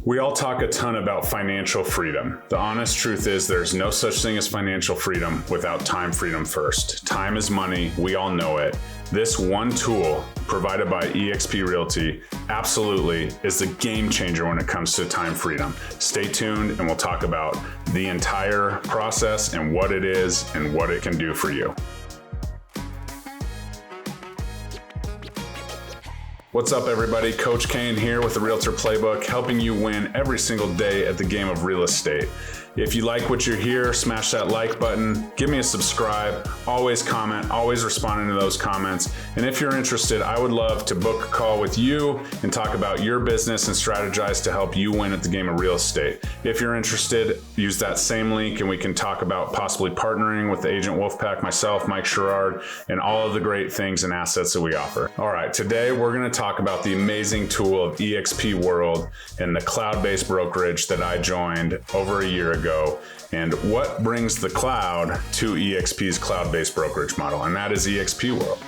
We all talk a ton about financial freedom. The honest truth is there's no such thing as financial freedom without time freedom first. Time is money. We all know it. This one tool provided by eXp Realty absolutely is the game changer when it comes to time freedom. Stay tuned and we'll talk about the entire process and what it is and what it can do for you. What's up, everybody? Coach Kane here with the Realtor Playbook, helping you win every single day at the game of real estate. If you like what you hear, smash that like button, give me a subscribe, always comment, always responding to those comments. And if you're interested, I would love to book a call with you and talk about your business and strategize to help you win at the game of real estate. If you're interested, use that same link and we can talk about possibly partnering with the Agent Wolfpack, myself, Mike Sherrard, and all of the great things and assets that we offer. All right, today we're going to talk about the amazing tool of EXP World and the cloud-based brokerage that I joined over a year ago, and what brings the cloud to eXp's cloud-based brokerage model, and that is EXP World.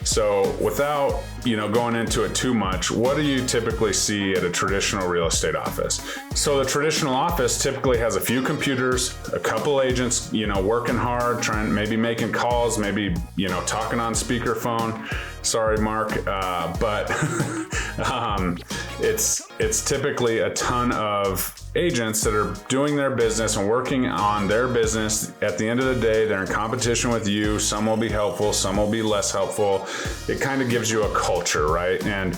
So without going into it too much, what do you typically see at a traditional real estate office? So the traditional office typically has a few computers, a couple agents, working hard, maybe making calls, maybe, talking on speakerphone. Sorry, Mark, but it's typically a ton of agents that are doing their business and working on their business. At the end of the day, they're in competition with you. Some will be helpful, some will be less helpful. It kind of gives you a culture, right? And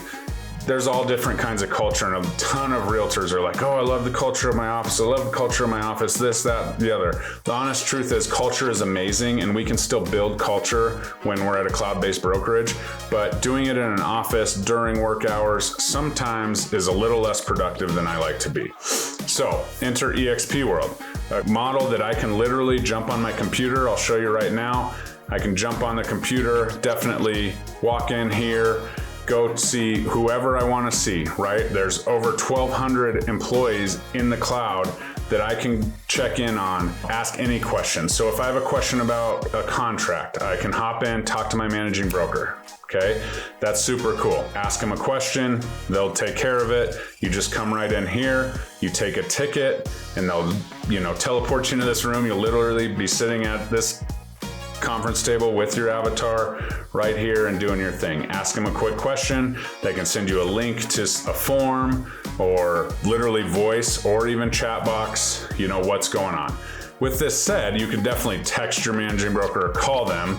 there's all different kinds of culture, and a ton of realtors are like, oh, I love the culture of my office. I love the culture of my office, this, that, the other. The honest truth is culture is amazing, and we can still build culture when we're at a cloud-based brokerage, but doing it in an office during work hours sometimes is a little less productive than I like to be. So enter EXP World, a model that I can literally jump on my computer. I'll show you right now. I can jump on the computer, definitely walk in here, go see whoever I want to see, right? There's over 1,200 employees in the cloud that I can check in on, ask any question. So if I have a question about a contract, I can hop in, talk to my managing broker. Okay, that's super cool. Ask them a question, they'll take care of it. You just come right in here, you take a ticket, and they'll, teleport you into this room. You'll literally be sitting at this conference table with your avatar right here and doing your thing. Ask them a quick question. They can send you a link to a form or literally voice or even chat box, what's going on. With this said, you can definitely text your managing broker or call them.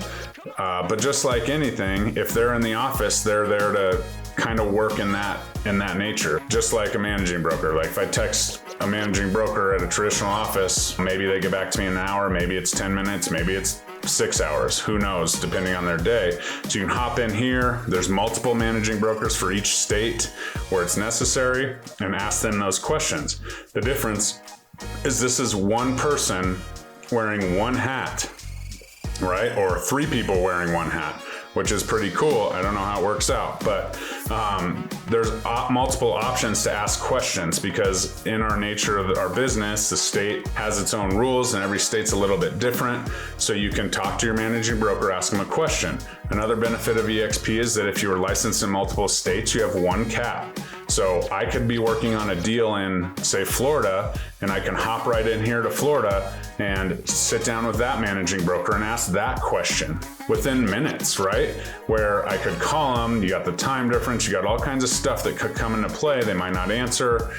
But just like anything, if they're in the office, they're there to kind of work in that nature, just like a managing broker. Like if I text a managing broker at a traditional office, maybe they get back to me in an hour, maybe it's 10 minutes, maybe it's 6 hours, who knows, depending on their day. So you can hop in here. There's multiple managing brokers for each state where it's necessary, and ask them those questions. The difference is this is one person wearing one hat, right? Or 3 people wearing one hat, which is pretty cool. I don't know how it works out, but there's multiple options to ask questions, because in our nature of our business, the state has its own rules and every state's a little bit different. So you can talk to your managing broker, ask them a question. Another benefit of EXP is that if you are licensed in multiple states, you have one cap. So I could be working on a deal in, say, Florida, and I can hop right in here to Florida and sit down with that managing broker and ask that question within minutes, right? Where I could call them, you got the time difference, you got all kinds of stuff that could come into play, they might not answer.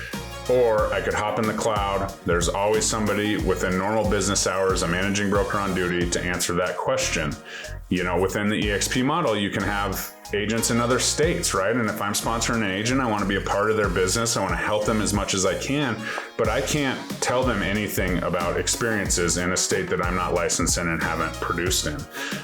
Or I could hop in the cloud. There's always somebody within normal business hours, a managing broker on duty to answer that question. Within the EXP model, you can have agents in other states, right? And if I'm sponsoring an agent, I want to be a part of their business. I want to help them as much as I can, but I can't tell them anything about experiences in a state that I'm not licensed in and haven't produced in.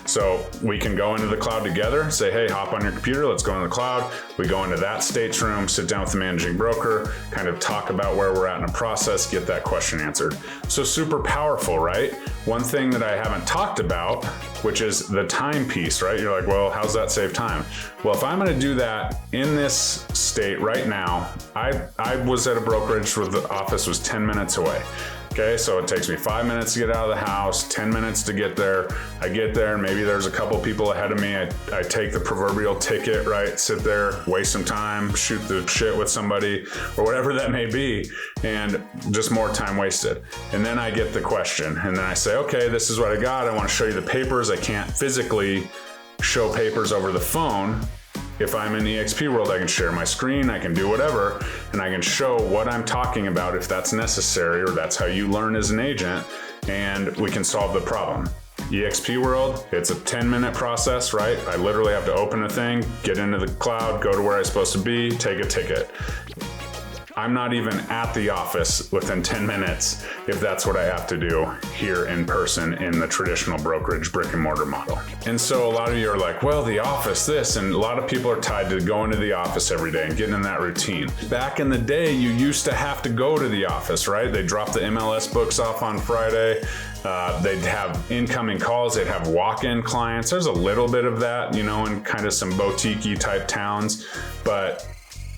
So we can go into the cloud together, say, hey, hop on your computer, let's go in the cloud. We go into that state's room, sit down with the managing broker, kind of talk about where we're at in the process, get that question answered. So super powerful, right? One thing that I haven't talked about, which is the time piece, right? You're like, well, how's that save time? Well, if I'm going to do that in this state right now, I was at a brokerage where the office was 10 minutes away. Okay, so it takes me 5 minutes to get out of the house, 10 minutes to get there. I get there, maybe there's a couple people ahead of me. I take the proverbial ticket, right? Sit there, waste some time, shoot the shit with somebody or whatever that may be, and just more time wasted. And then I get the question, and then I say, okay, this is what I got. I want to show you the papers. I can't physically show papers over the phone. If I'm in EXP World, I can share my screen, I can do whatever, and I can show what I'm talking about if that's necessary, or that's how you learn as an agent, and we can solve the problem. EXP World, it's a 10-minute process, right? I literally have to open a thing, get into the cloud, go to where I'm supposed to be, take a ticket. I'm not even at the office within 10 minutes if that's what I have to do here in person in the traditional brokerage brick and mortar model. And so a lot of you are like, well, the office, this, and a lot of people are tied to going to the office every day and getting in that routine. Back in the day, you used to have to go to the office, right? They dropped the MLS books off on Friday. They'd have incoming calls. They'd have walk-in clients. There's a little bit of that, you know, in kind of some boutique-y type towns, but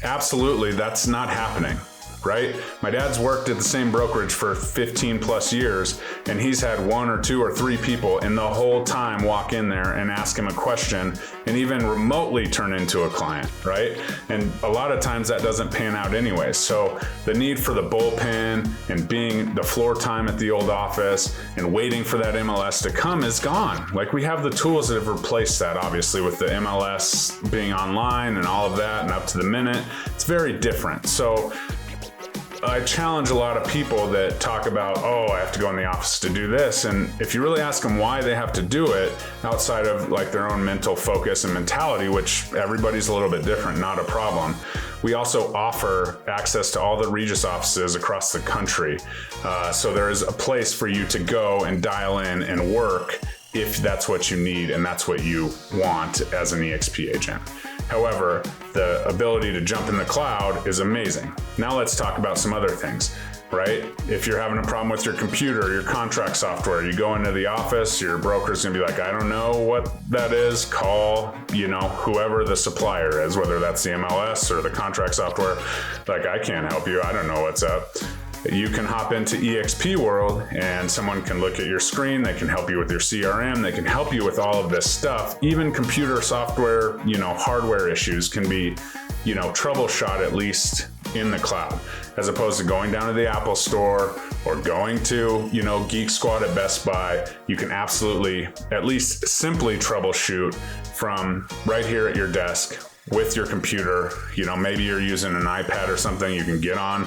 absolutely, that's not happening, right? My dad's worked at the same brokerage for 15 plus years, and he's had 1 or 2 or 3 people in the whole time walk in there and ask him a question and even remotely turn into a client, right? And a lot of times that doesn't pan out anyway. So the need for the bullpen and being the floor time at the old office and waiting for that MLS to come is gone. Like, we have the tools that have replaced that, obviously, with the MLS being online and all of that and up to the minute. It's very different. So I challenge a lot of people that talk about, oh, I have to go in the office to do this. And if you really ask them why they have to do it, outside of like their own mental focus and mentality, which everybody's a little bit different, not a problem. We also offer access to all the Regus offices across the country. So there is a place for you to go and dial in and work if that's what you need and that's what you want as an EXP agent. However, the ability to jump in the cloud is amazing. Now let's talk about some other things, right? If you're having a problem with your computer, your contract software, you go into the office, your broker's gonna be like, I don't know what that is, call, you know, whoever the supplier is, whether that's the MLS or the contract software. Like, I can't help you, I don't know what's up. You can hop into EXP World and someone can look at your screen, they can help you with your CRM, they can help you with all of this stuff. Even computer software, you know, hardware issues can be, you know, troubleshot at least in the cloud, as opposed to going down to the Apple store or going to, you know, Geek Squad at Best Buy. You can absolutely at least simply troubleshoot from right here at your desk with your computer. You know, maybe you're using an iPad or something, you can get on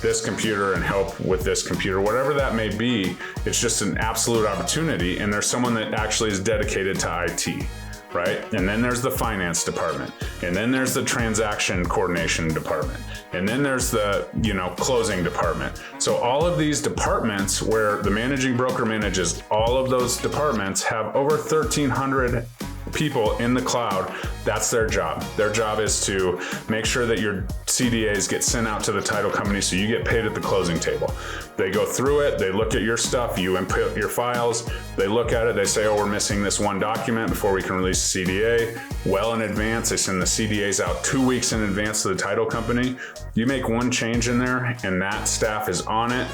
this computer and help with this computer, whatever that may be. It's just an absolute opportunity. And there's someone that actually is dedicated to IT, right? And then there's the finance department. And then there's the transaction coordination department. And then there's the, you know, closing department. So all of these departments where the managing broker manages all of those departments have over 1,300 people in the cloud. That's their job. Their job is to make sure that your CDAs get sent out to the title company so you get paid at the closing table. They go through it, they look at your stuff, you input your files, they look at it, they say, oh, we're missing this one document before we can release a CDA. Well in advance, they send the CDAs out 2 weeks in advance to the title company. You make one change in there and that staff is on it.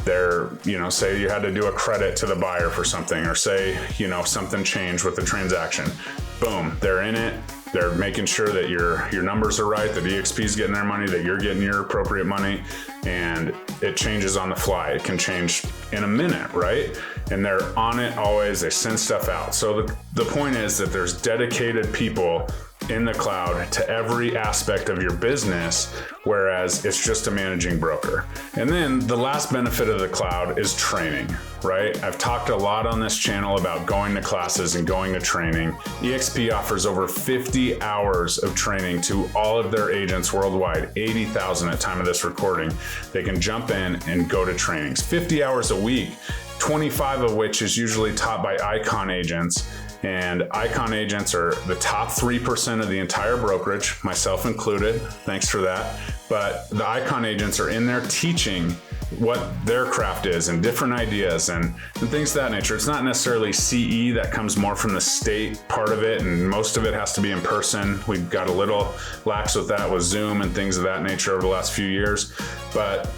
They're, you know, say you had to do a credit to the buyer for something, or say, you know, something changed with the transaction. Boom, they're in it. They're making sure that your numbers are right, that EXP is getting their money, that you're getting your appropriate money, and it changes on the fly. It can change in a minute, right? And they're on it always. They send stuff out. So the point is that there's dedicated people in the cloud to every aspect of your business, whereas it's just a managing broker. And then the last benefit of the cloud is training, right? I've talked a lot on this channel about going to classes and going to training. EXP offers over 50 hours of training to all of their agents worldwide, 80,000 at time of this recording. They can jump in and go to trainings, 50 hours a week, 25 of which is usually taught by icon agents. And icon agents are the top 3% of the entire brokerage, myself included. Thanks for that. But the icon agents are in there teaching what their craft is and different ideas and things of that nature. It's not necessarily CE, that comes more from the state part of it, and most of it has to be in person. We've got a little lax with that with Zoom and things of that nature over the last few years. But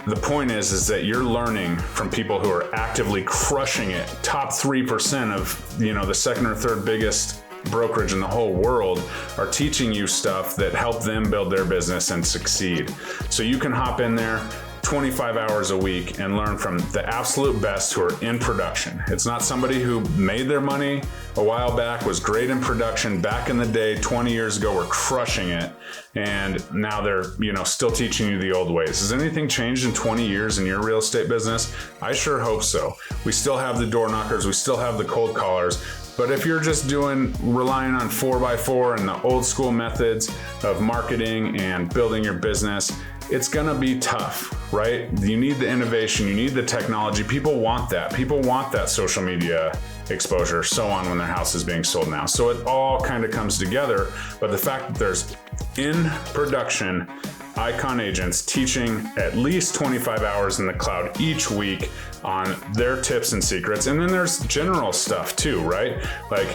the point is that you're learning from people who are actively crushing it. Top 3% of, the second or third biggest brokerage in the whole world are teaching you stuff that help them build their business and succeed. So you can hop in there 25 hours a week and learn from the absolute best who are in production. It's not somebody who made their money a while back, was great in production back in the day, 20 years ago, were crushing it, and now they're, still teaching you the old ways. Has anything changed in 20 years in your real estate business? I sure hope so. We still have the door knockers, we still have the cold callers, but if you're just relying on 4x4 and the old school methods of marketing and building your business, it's gonna be tough, right? You need the innovation, you need the technology. People want that. People want that social media exposure, so on, when their house is being sold now. So it all kind of comes together. But the fact that there's in production icon agents teaching at least 25 hours in the cloud each week on their tips and secrets. And then there's general stuff too, right? Like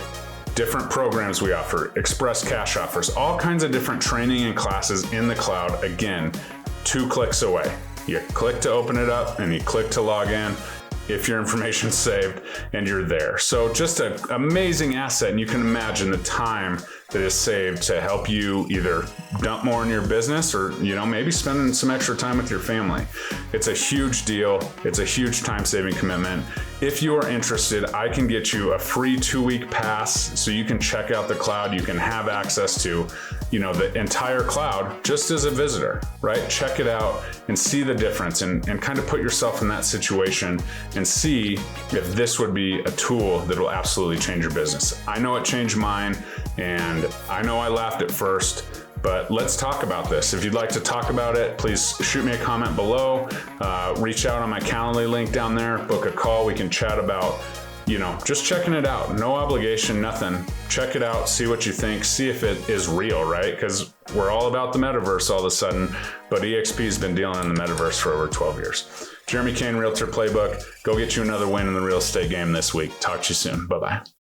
different programs we offer, express cash offers, all kinds of different training and classes in the cloud. Again, 2 clicks away. You click to open it up and you click to log in if your information's saved, and you're there. So just an amazing asset, and you can imagine the time that is saved to help you either dump more in your business or, maybe spending some extra time with your family. It's a huge deal. It's a huge time-saving commitment. If you are interested, I can get you a free 2-week pass so you can check out the cloud. You can have access to, the entire cloud just as a visitor, right? Check it out and see the difference and kind of put yourself in that situation and see if this would be a tool that will absolutely change your business. I know it changed mine, and I know I laughed at first, but let's talk about this. If you'd like to talk about it, please shoot me a comment below, reach out on my Calendly link down there, book a call. We can chat about, just checking it out. No obligation, nothing. Check it out, see what you think, see if it is real, right? Because we're all about the metaverse all of a sudden, but eXp's been dealing in the metaverse for over 12 years. Jeremy Kane, Realtor Playbook. Go get you another win in the real estate game this week. Talk to you soon. Bye-bye.